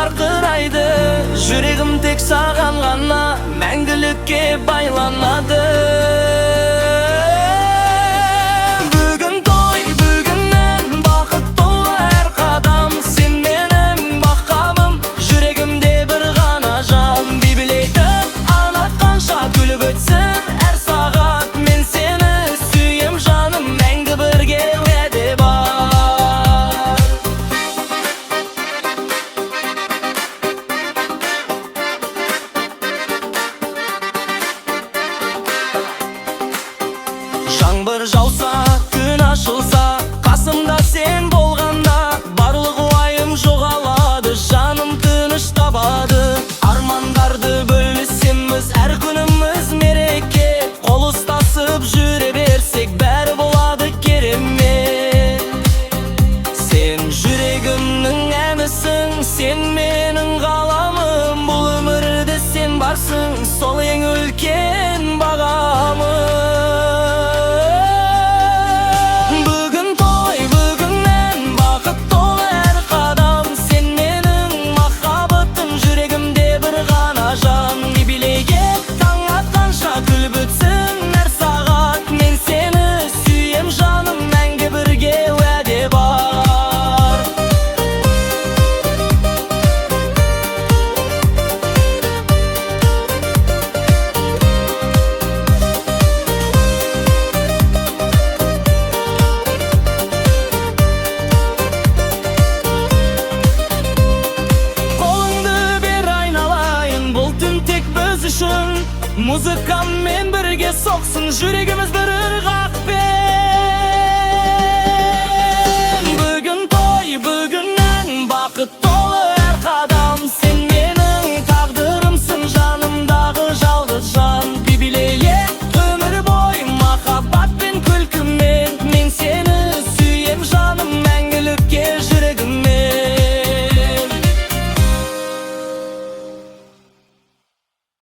жарқырайды. Жүрегім тек саған ғана мәңгілікке байланады. Бүгін той, бүгін ән, бақыт толы әр қадам. Сен менің баққамым, жүрегімде бір ғана жан. Бейбілейтіп анатқанша күліп өтсін әр сағат. Мен сені сүйем жаным, мәңгі бірге уәде бар. Жаңбыр жауса, күн ашылса, қасымда сен болғанда барлық уайым жоғалады, жаным тыныш табады. Армандарды бөлісеміз, әр күніміз мереке. Қол ұстасып жүре берсек, бәрі болады керемет. Сен жүрегімнің әнісің, сен менің ғаламым. Бұл өмірде сен барсың, сол ең үлкен бағамым. Бүгін той, бүгін ән, бақыт толы әр қадам. Сен менің махаббатым, жүрегімде бір ғана жан. Билеге таң атқанша күліп өтсін әр сағат. Мен сені сүйем жаным, мәңгі бірге уәде бар. Қолыңды бер айналайын, бұл түн тек біз үшін. Музыкамен бірге соқсын, жүрегіміз бір ырғақ.